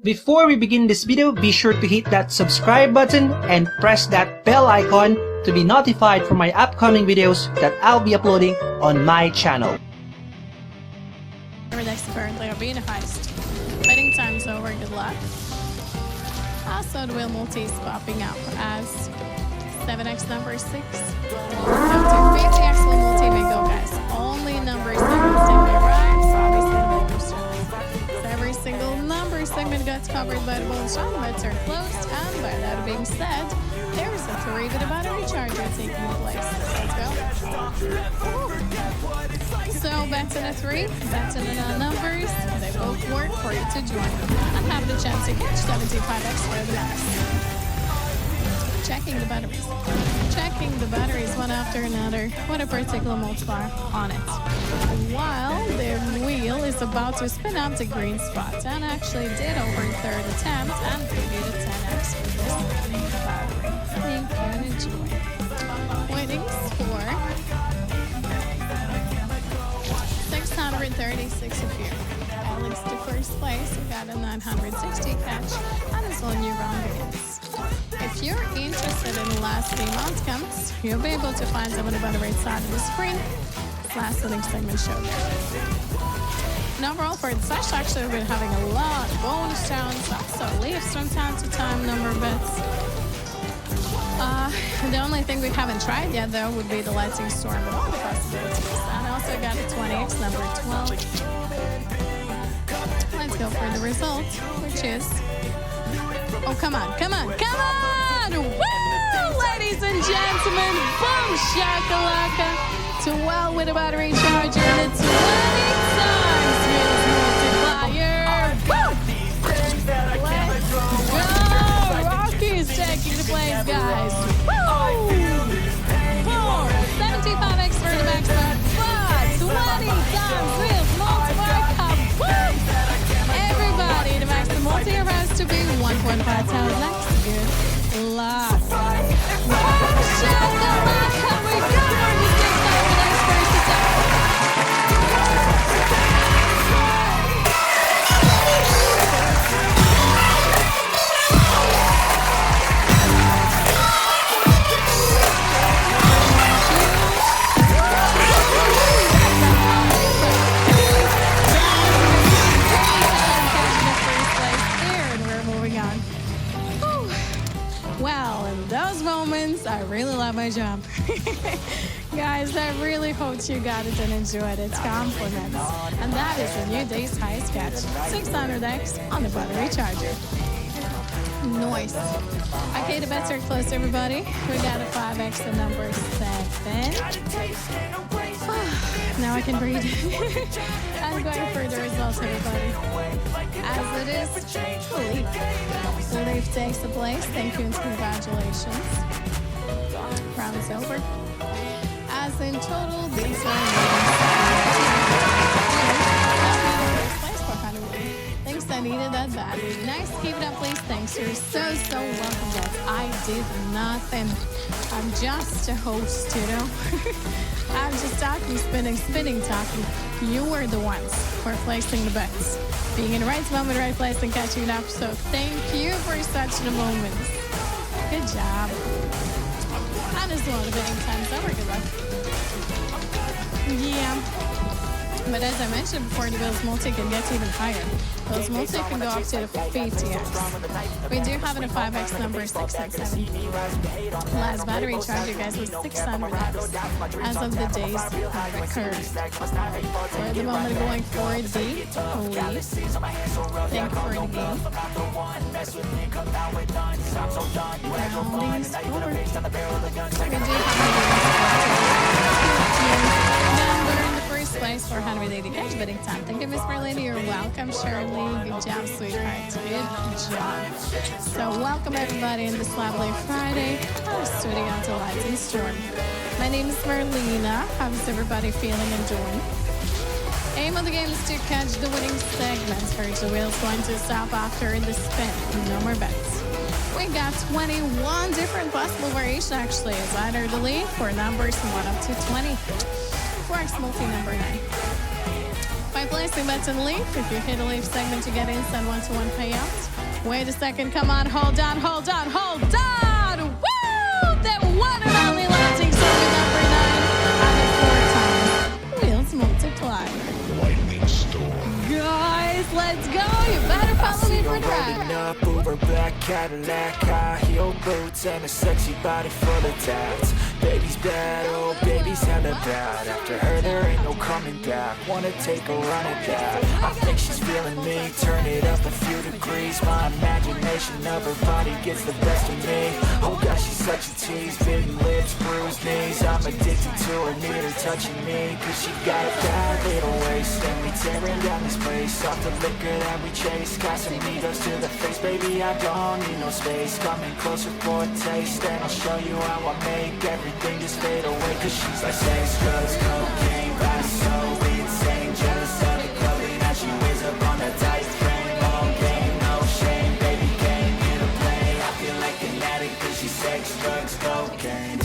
Before we begin this video, be sure to hit that subscribe button and press that bell icon to be notified for my upcoming videos that I'll be uploading on my channel. Next currently are being a heist. Betting time's over, good luck. Also, the wheel multi is popping up as 7x number 6. Up to 50x wheel multi may go, guys. Only number segments may arrive, so obviously the bonus round. So every single number segment gets covered by the bonus round. The bets are closed, and by that being said, there's a 3-bit battery charger taking place. Let's go. So bets in a 3, bets in the numbers, they both work for you to join and have the chance to catch 75x for the max. Checking the batteries. Checking the batteries one after another with a particular multiplier on it. While the wheel is about to spin up the green spot, and actually did over third attempt and gave you the 10x for this battery. Thank you and enjoy. Winnings for 636 appear. Alex to first place, we got a 960 catch, and it's on new round begins. If you're interested in the last 3 outcomes, you'll be able to find them on the bottom right side of the screen. This last winning segment show there. And overall for the session, actually we've been having a lot of bonus rounds, also leaves from time to time, number of bets. The only thing we haven't tried yet though would be the lightning storm with all the possibilities. And also got a 20x number 12. Let's go for the result, which is, oh come on, come on, come on! Woo! Ladies and gentlemen, boom shakalaka to well with a battery charger and a 20 times multiplier. Let's go! Rocky's taking the place, guys. Woo! Boom! 75x for the maximum, but 20 times real multiplier kaboom! Everybody, the maximum multiplier has to be 1.5 times next. Good luck. Boom shakalaka! We got our distinct time for next first attempt. Well, in those moments, I really love my job. Guys, I really hope you got it and enjoyed it. Compliments. And that is a new day's highest catch. 600x on the battery charger. Nice. Okay, the bets are close, everybody. We got a 5x and number 7. Now I can breathe. I'm going for the results, everybody. As it is, Leaf takes the place. Thank you and congratulations. Round is over. As in total, these Thanks, I needed that badly. Nice, keep it up, please. Thanks, you're so welcome, guys. I did nothing. I'm just a host, you know. I'm just talking, spinning, talking. You were the ones who are placing the bets. Being in the right moment, right place, and catching it up. So thank you for such a moment. Good job. And as well, the betting time's over. Good luck. Yeah. But as I mentioned before, the Bills multi can get even higher. Bills multi can go up to the 50x. We do have a 5x number 6 and 7. Last battery charge, you guys, was 600x as of the day's record. So at the moment, going for the lead. Thank you for the game. Roundings over. We do have a place for 180 catch betting time. Thank you, Miss Merlina. You're welcome, Shirley. Good job, sweetheart. Good job. So welcome everybody in this lovely Friday. Our studio until lights and storm. My name is Merlina. How's everybody feeling and doing? Aim of the game is to catch the winning segments. First, the wheel's going to stop after the spin. No more bets. We got 21 different possible variations actually. It's either the lead for numbers 1 up to 20. Works multi number 9. 5 by placing bets and leaf. If you hit a leaf segment, you get instant 1-to-1 payouts. Wait a second. Come on. Hold on. Hold on. Hold on. Woo! The one and only launching circuit number 9 out of 4 times. Wheels multiply. Lightning storm. Guys, let's go. You better follow me for that. Up over black Cadillac, high heel boots, and a sexy body full of tats. Baby's bad, oh baby's hella bad. After her there ain't no coming back. Wanna take a run at that. I think she's feeling me. Turn it up a few degrees. My imagination of her body gets the best of me. Oh gosh, she's such a tease. Big lips, bruised knees. I'm addicted to her, need her touching me. Cause she got a bad little waist, and we tearing down this place. Off the liquor that we chase. Casamigos to the face, baby, I don't need no space. Coming closer for a taste, and I'll show you how I make everything just fade away. Cause she's like sex, drugs, cocaine, body so insane. Jealous of the clothing that she wears up on the tight frame. All game, no shame, baby, can't get a play. I feel like an addict cause she's sex, drugs, cocaine.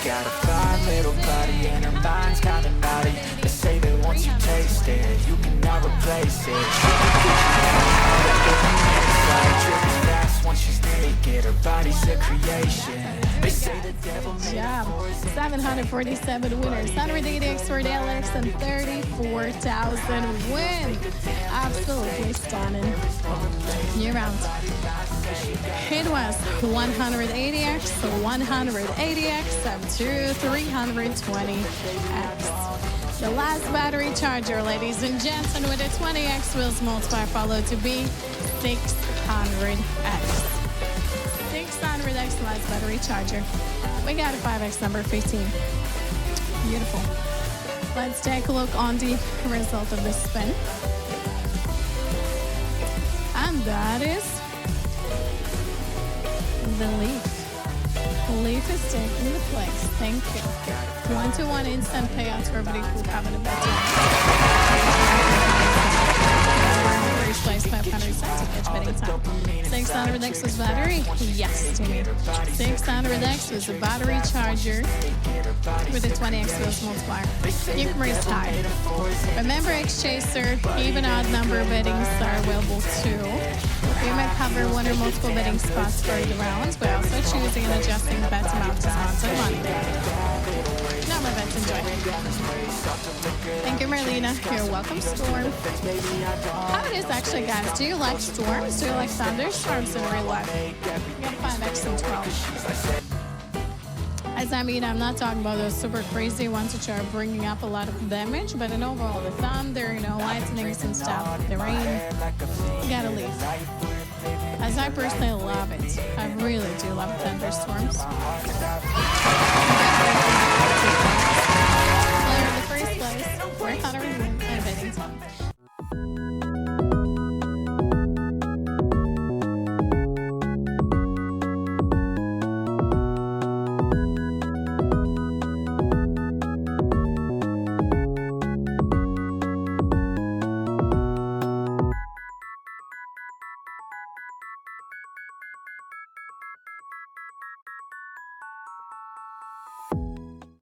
Got a fine little body and her mind's kinda naughty. They say that once you taste it, you cannot replace it. Tripping fast once she's naked, her body's a creation. They say the devil made Job. 747 winners, 180 for the LX, and 34,000 win. Absolutely stunning. New round. It was 180x, 180x, up to 320x. The last battery charger, ladies and gents, and with a 20x wheels multiplier followed to be 600x. 600x last battery charger. We got a 5x number 15. Beautiful. Let's take a look on the result of the spin. And that is the leaf. Leaf is taking the place. Thank you. 1-to-1 instant payouts for everybody who have a bet. First place 500 cents of each betting time. 600x was battery? Yes to me. 600x was a battery charger with a 20x wheels multiplier. You can raise high. Remember, X-Chaser, even odd number bettings are available too. You might cover one or multiple betting spots for the rounds, but also choosing and adjusting the bet amount to sponsor money. Now my bets, enjoy. Thank you, MERILINA. You're welcome, Storm. How it is actually, guys? Do you like storms? Do you like thunderstorms in real life? You got 5x and 12. As I mean, I'm not talking about those super crazy ones which are bringing up a lot of damage, but in overall, the thunder, lightnings and stuff, the rain, you gotta leave. As I personally love it. I really do love thunderstorms.